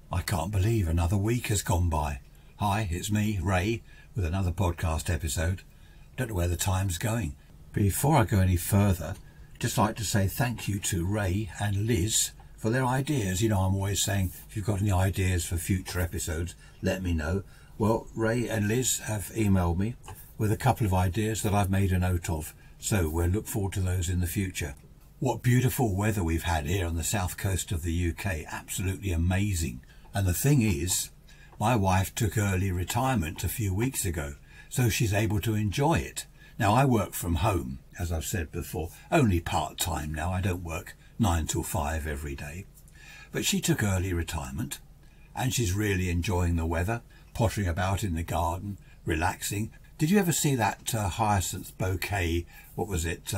I can't believe another week has gone by. Hi, it's me, Ray, with another podcast episode. Don't know where the time's going. Before I go any further, just like to say thank you to Ray and Liz for their ideas. You know, I'm always saying, if you've got any ideas for future episodes, let me know. Well, Ray and Liz have emailed me with a couple of ideas that I've made a note of. So we'll look forward to those in the future. What beautiful weather we've had here on the south coast of the UK. Absolutely amazing. And the thing is, my wife took early retirement a few weeks ago, so she's able to enjoy it. Now, I work from home, as I've said before, only part-time now. I don't work 9 till 5 every day. But she took early retirement, and she's really enjoying the weather, pottering about in the garden, relaxing. Did you ever see that hyacinth bouquet, what was it,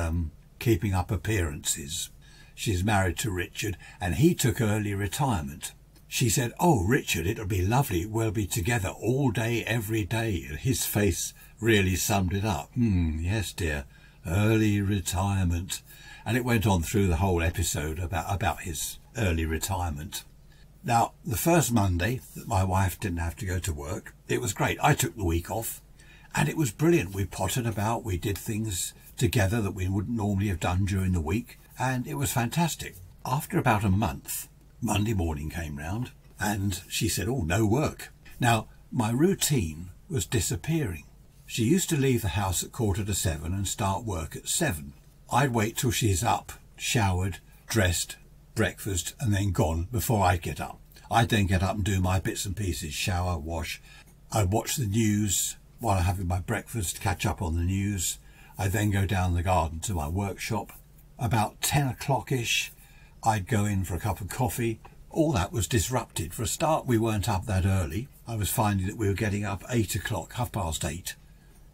Keeping Up Appearances? She's married to Richard, and he took early retirement. She said, "Oh, Richard, it'll be lovely. We'll be together all day, every day." And his face really summed it up. Yes, dear, early retirement. And it went on through the whole episode about his early retirement. Now, the first Monday that my wife didn't have to go to work, it was great. I took the week off, and it was brilliant. We pottered about. We did things together that we wouldn't normally have done during the week, and it was fantastic. After about a month, Monday morning came round and she said, "Oh, no work." Now, my routine was disappearing. She used to leave the house at 6:45 and start work at 7. I'd wait till she's up, showered, dressed, breakfast, and then gone before I'd get up. I'd then get up and do my bits and pieces, shower, wash. I'd watch the news while I'm having my breakfast, catch up on the news. I'd then go down the garden to my workshop. About 10 o'clock-ish, I'd go in for a cup of coffee. All that was disrupted. For a start, we weren't up that early. I was finding that we were getting up 8 o'clock, 8:30.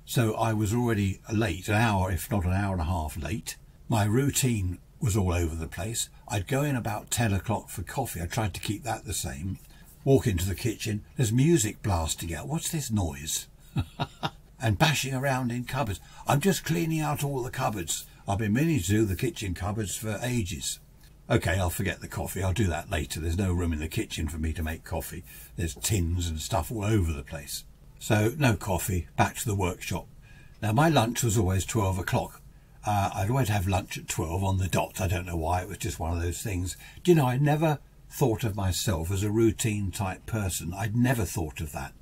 So I was already late, an hour, if not an hour and a half late. My routine was all over the place. I'd go in about 10 o'clock for coffee. I tried to keep that the same. Walk into the kitchen. There's music blasting out. What's this noise? And bashing around in cupboards. I'm just cleaning out all the cupboards. I've been meaning to do the kitchen cupboards for ages. Okay, I'll forget the coffee. I'll do that later. There's no room in the kitchen for me to make coffee. There's tins and stuff all over the place. So no coffee, back to the workshop. Now, my lunch was always 12 o'clock. I'd always have lunch at 12 on the dot. I don't know why. It was just one of those things. Do you know, I never thought of myself as a routine type person. I'd never thought of that.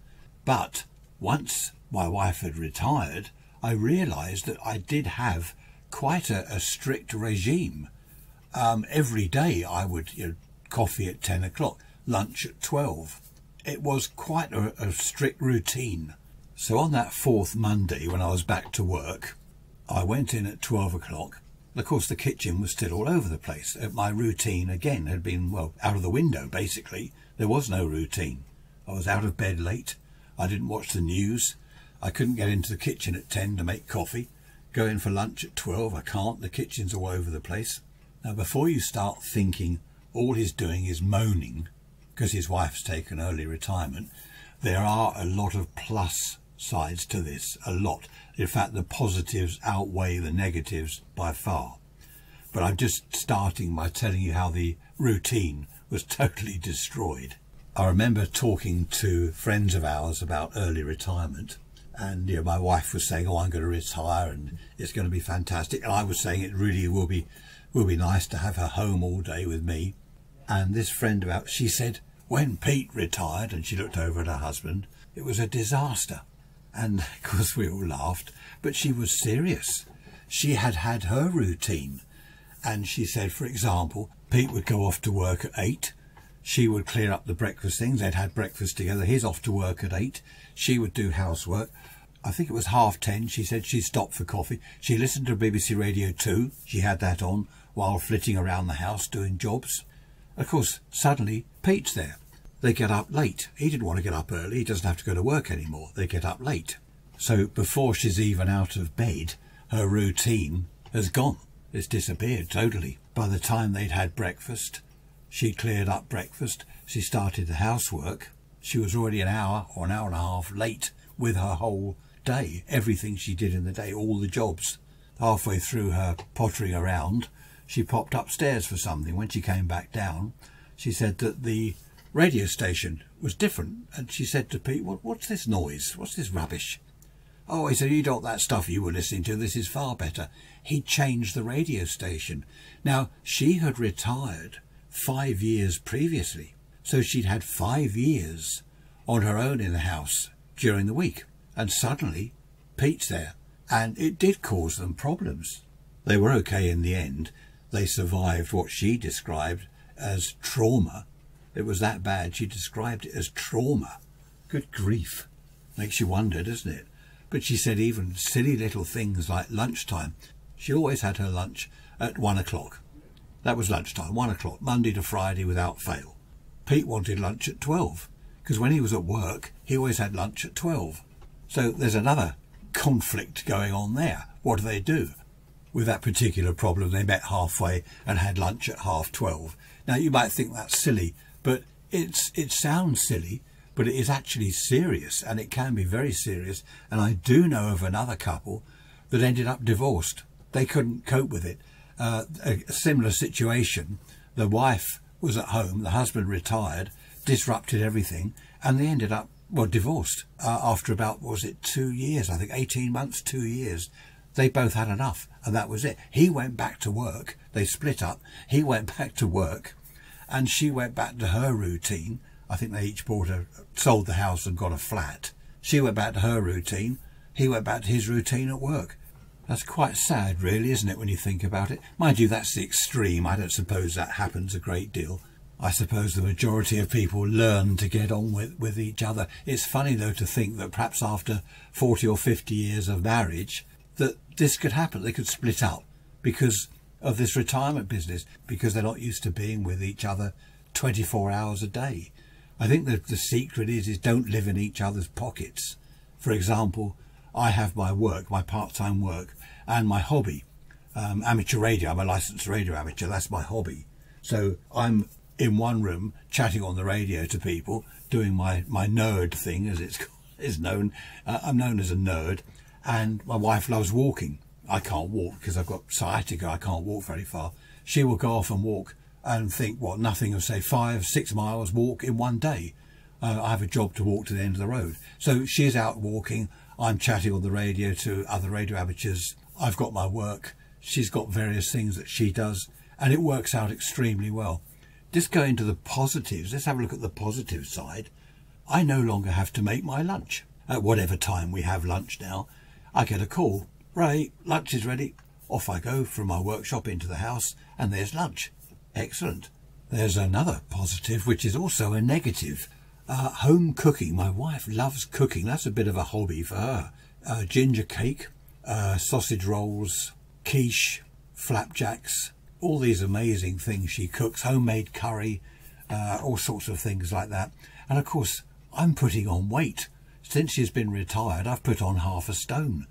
But once my wife had retired, I realised that I did have quite a strict regime. Every day I would, coffee at 10 o'clock, lunch at 12. It was quite a strict routine. So on that fourth Monday, when I was back to work, I went in at 12 o'clock. Of course, the kitchen was still all over the place. My routine, again, had been, out of the window, basically. There was no routine. I was out of bed late. I didn't watch the news. I couldn't get into the kitchen at 10 to make coffee. Go in for lunch at 12. I can't. The kitchen's all over the place. Now, before you start thinking all he's doing is moaning because his wife's taken early retirement, there are a lot of plus sides to this, a lot. In fact, the positives outweigh the negatives by far. But I'm just starting by telling you how the routine was totally destroyed. I remember talking to friends of ours about early retirement, and my wife was saying, "Oh, I'm going to retire and it's going to be fantastic." And I was saying it really will be nice to have her home all day with me. And this friend she said, when Pete retired, and she looked over at her husband, it was a disaster. And of course we all laughed, but she was serious. She had had her routine. And she said, for example, Pete would go off to work at 8. She would clear up the breakfast things. They'd had breakfast together. He's off to work at 8. She would do housework. I think it was 10:30. She said she stopped for coffee. She listened to BBC Radio 2. She had that on while flitting around the house doing jobs. Of course, suddenly Pete's there. They get up late. He didn't want to get up early. He doesn't have to go to work anymore. They get up late. So before she's even out of bed, her routine has gone. It's disappeared totally. By the time they'd had breakfast, she cleared up breakfast. She started the housework. She was already an hour or an hour and a half late with her whole day. Everything she did in the day, all the jobs. Halfway through her pottering around, she popped upstairs for something. When she came back down, she said that the radio station was different. And she said to Pete, what's this noise? What's this rubbish? Oh, he said, you don't that stuff you were listening to. This is far better. He changed the radio station. Now, she had retired 5 years previously. So she'd had 5 years on her own in the house during the week. And suddenly, Pete's there. And it did cause them problems. They were okay in the end. They survived what she described as trauma. It was that bad. She described it as trauma. Good grief. Makes you wonder, doesn't it? But she said even silly little things like lunchtime. She always had her lunch at 1 o'clock. That was lunchtime, 1 o'clock, Monday to Friday without fail. Pete wanted lunch at 12, because when he was at work, he always had lunch at 12. So there's another conflict going on there. What do? With that particular problem, they met halfway and had lunch at 12:30. Now, you might think that's silly, but it sounds silly, but it is actually serious, and it can be very serious. And I do know of another couple that ended up divorced. They couldn't cope with it. A similar situation. The wife was at home, the husband retired, disrupted everything, and they ended up, divorced after about, 2 years, I think, 18 months, 2 years. They both had enough, and that was it. He went back to work. They split up. He went back to work, and she went back to her routine. I think they each sold the house and got a flat. She went back to her routine. He went back to his routine at work. That's quite sad, really, isn't it, when you think about it? Mind you, that's the extreme. I don't suppose that happens a great deal. I suppose the majority of people learn to get on with each other. It's funny, though, to think that perhaps after 40 or 50 years of marriage, that this could happen. They could split up because of this retirement business, because they're not used to being with each other 24 hours a day. I think that the secret is don't live in each other's pockets. For example, I have my work, my part-time work, and my hobby, amateur radio. I'm a licensed radio amateur. That's my hobby. So I'm in one room chatting on the radio to people, doing my nerd thing, as it's known. I'm known as a nerd. And my wife loves walking. I can't walk because I've got sciatica. I can't walk very far. She will go off and walk and think, nothing of, say, 5-6 miles walk in one day. I have a job to walk to the end of the road. So she's out walking. I'm chatting on the radio to other radio amateurs. I've got my work. She's got various things that she does. And it works out extremely well. Just going to the positives. Let's have a look at the positive side. I no longer have to make my lunch. At whatever time we have lunch now, I get a call. Ray, lunch is ready. Off I go from my workshop into the house, and there's lunch. Excellent. There's another positive, which is also a negative. Home cooking. My wife loves cooking. That's a bit of a hobby for her. Ginger cake, sausage rolls, quiche, flapjacks, all these amazing things she cooks. Homemade curry, all sorts of things like that. And of course, I'm putting on weight. Since she's been retired, I've put on half a stone.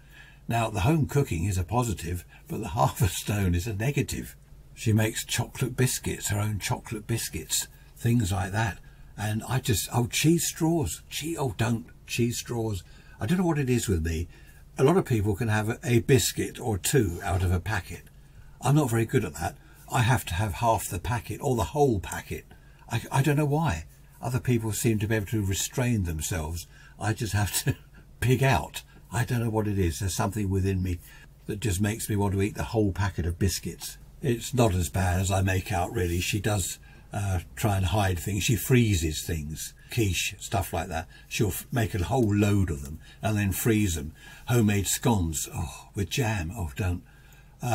Now, the home cooking is a positive, but the half a stone is a negative. She makes chocolate biscuits, her own chocolate biscuits, things like that. And cheese straws. Cheese straws. I don't know what it is with me. A lot of people can have a biscuit or two out of a packet. I'm not very good at that. I have to have half the packet or the whole packet. I don't know why. Other people seem to be able to restrain themselves. I just have to pig out. I don't know what it is. There's something within me that just makes me want to eat the whole packet of biscuits. It's not as bad as I make out, really. She does try and hide things. She freezes things, quiche, stuff like that. She'll make a whole load of them and then freeze them. Homemade scones, with jam. Don't.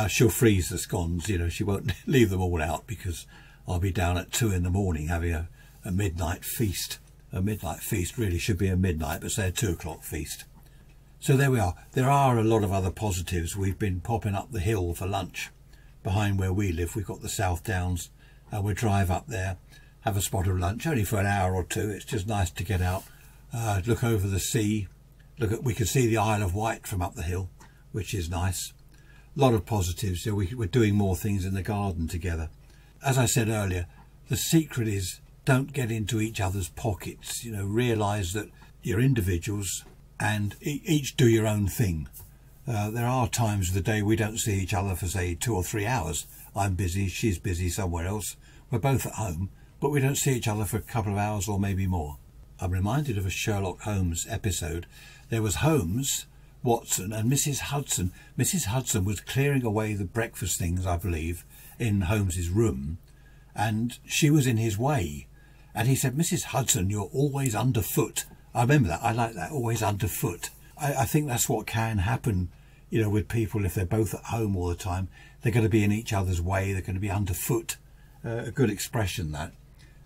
She'll freeze the scones. She won't leave them all out because I'll be down at 2 in the morning having a midnight feast. A midnight feast really should be a midnight, but say a 2 o'clock feast. So there we are. There are a lot of other positives. We've been popping up the hill for lunch. Behind where we live, we've got the South Downs. We'll drive up there, have a spot of lunch, only for an hour or two. It's just nice to get out, look over the sea. We can see the Isle of Wight from up the hill, which is nice. A lot of positives. We're doing more things in the garden together. As I said earlier, the secret is don't get into each other's pockets. Realise that you're individuals and each do your own thing. There are times of the day we don't see each other for, say, 2 or 3 hours. I'm busy, she's busy somewhere else. We're both at home. but we don't see each other for a couple of hours or maybe more. I'm reminded of a Sherlock Holmes episode. There was Holmes, Watson and Mrs. Hudson. Mrs. Hudson was clearing away the breakfast things, I believe, in Holmes's room, and she was in his way. And he said, "Mrs. Hudson, you're always underfoot." I remember that. I like that, always underfoot. I think that's what can happen, with people if they're both at home all the time. They're going to be in each other's way. They're going to be underfoot. A good expression, that.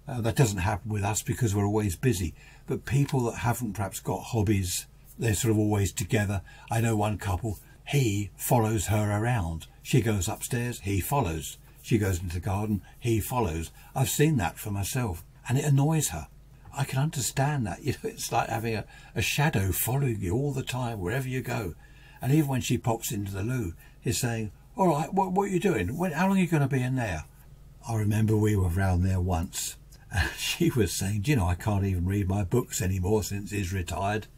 That doesn't happen with us because we're always busy. But people that haven't perhaps got hobbies, they're sort of always together. I know one couple, he follows her around. She goes upstairs, he follows. She goes into the garden, he follows. I've seen that for myself, and it annoys her. I can understand that. It's like having a shadow following you all the time, wherever you go. And even when she pops into the loo, he's saying, "All right, what are you doing? How long are you going to be in there?" I remember we were round there once, and she was saying, I can't even read my books anymore since he's retired.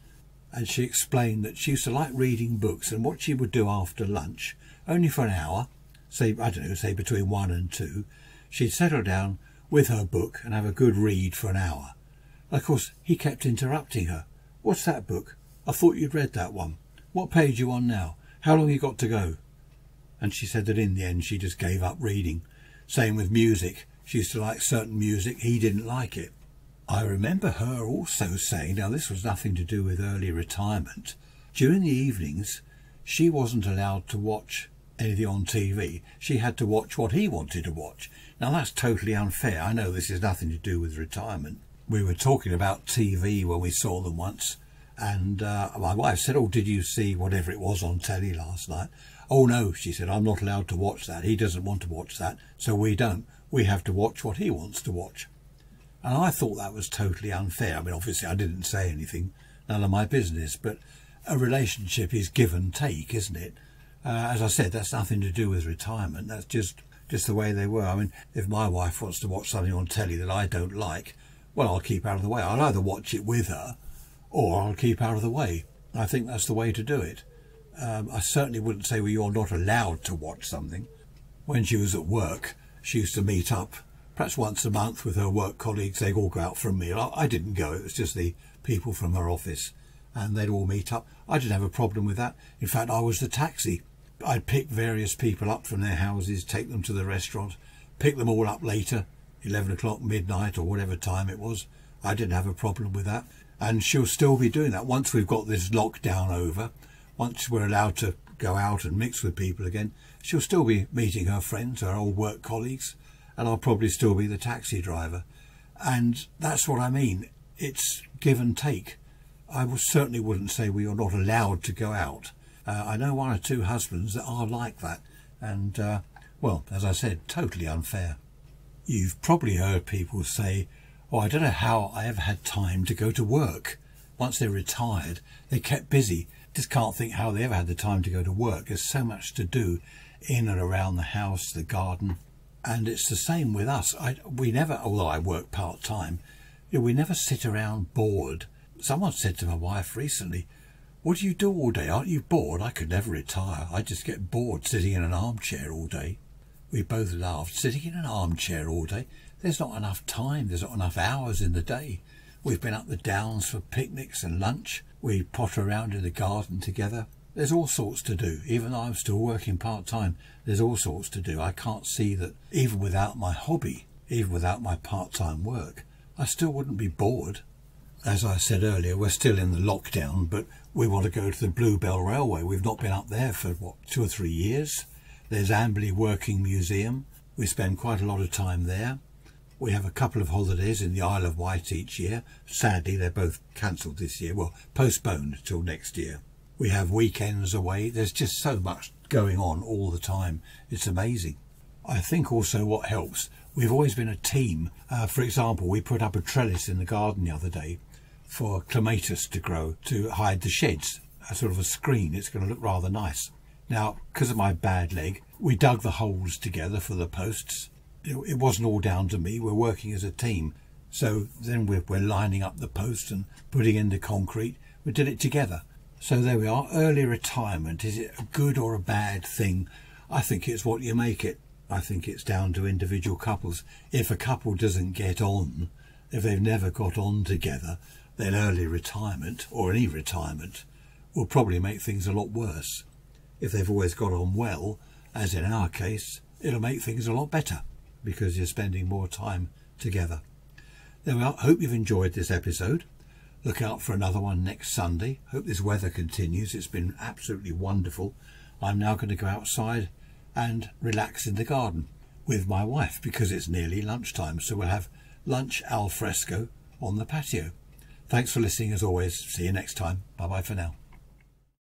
And she explained that she used to like reading books, and what she would do after lunch, only for an hour, say between 1 and 2, she'd settle down with her book and have a good read for an hour. Of course, he kept interrupting her. "What's that book? I thought you'd read that one. What page you on now? How long you got to go?" And she said that in the end she just gave up reading. Same with music. She used to like certain music. He didn't like it. I remember her also saying, now this was nothing to do with early retirement, during the evenings she wasn't allowed to watch anything on TV. She had to watch what he wanted to watch. Now that's totally unfair. I know this has nothing to do with retirement. We were talking about TV when we saw them once, and my wife said, "Oh, did you see whatever it was on telly last night?" "Oh no," she said, "I'm not allowed to watch that. He doesn't want to watch that, so we don't. We have to watch what he wants to watch." And I thought that was totally unfair. I mean, obviously I didn't say anything, none of my business, but a relationship is give and take, isn't it? As I said, that's nothing to do with retirement. That's just the way they were. I mean, if my wife wants to watch something on telly that I don't like, well, I'll keep out of the way. I'll either watch it with her or I'll keep out of the way. I think that's the way to do it. I certainly wouldn't say, well, you're not allowed to watch something. When she was at work, she used to meet up perhaps once a month with her work colleagues. They'd all go out for a meal. I didn't go. It was just the people from her office, and they'd all meet up. I didn't have a problem with that. In fact, I was the taxi. I'd pick various people up from their houses, take them to the restaurant, pick them all up later, 11 o'clock, midnight, or whatever time it was. I didn't have a problem with that. And she'll still be doing that once we've got this lockdown over. Once we're allowed to go out and mix with people again, she'll still be meeting her friends, her old work colleagues, and I'll probably still be the taxi driver. And that's what I mean. It's give and take. I certainly wouldn't say we are not allowed to go out. I know one or two husbands that are like that, and well, as I said, totally unfair. You've probably heard people say, "Oh, I don't know how I ever had time to go to work." Once they're retired, they kept busy. Just can't think how they ever had the time to go to work. There's so much to do in and around the house, the garden. And it's the same with us. We never, although I work part-time, we never sit around bored. Someone said to my wife recently, "What do you do all day? Aren't you bored?" "I could never retire. I just get bored sitting in an armchair all day." We both laughed. Sitting in an armchair all day? There's not enough time. There's not enough hours in the day. We've been up the downs for picnics and lunch. We potter around in the garden together. There's all sorts to do. Even though I'm still working part-time, there's all sorts to do. I can't see that even without my hobby, even without my part-time work, I still wouldn't be bored. As I said earlier, we're still in the lockdown, but we want to go to the Bluebell Railway. We've not been up there for, 2 or 3 years. There's Amberley Working Museum. We spend quite a lot of time there. We have a couple of holidays in the Isle of Wight each year. Sadly, they're both cancelled this year. Well, postponed till next year. We have weekends away. There's just so much going on all the time. It's amazing. I think also what helps, we've always been a team. For example, we put up a trellis in the garden the other day for clematis to grow, to hide the sheds, a sort of a screen. It's going to look rather nice. Now, because of my bad leg, we dug the holes together for the posts. It wasn't all down to me. We're working as a team. So then we're lining up the posts and putting in the concrete. We did it together. So there we are. Early retirement. Is it a good or a bad thing? I think it's what you make it. I think it's down to individual couples. If a couple doesn't get on, if they've never got on together, then early retirement, or any retirement, will probably make things a lot worse. If they've always got on well, as in our case, it'll make things a lot better because you're spending more time together. There we are. Hope you've enjoyed this episode. Look out for another one next Sunday. Hope this weather continues. It's been absolutely wonderful. I'm now going to go outside and relax in the garden with my wife because it's nearly lunchtime, so we'll have lunch al fresco on the patio. Thanks for listening as always. See you next time. Bye bye for now.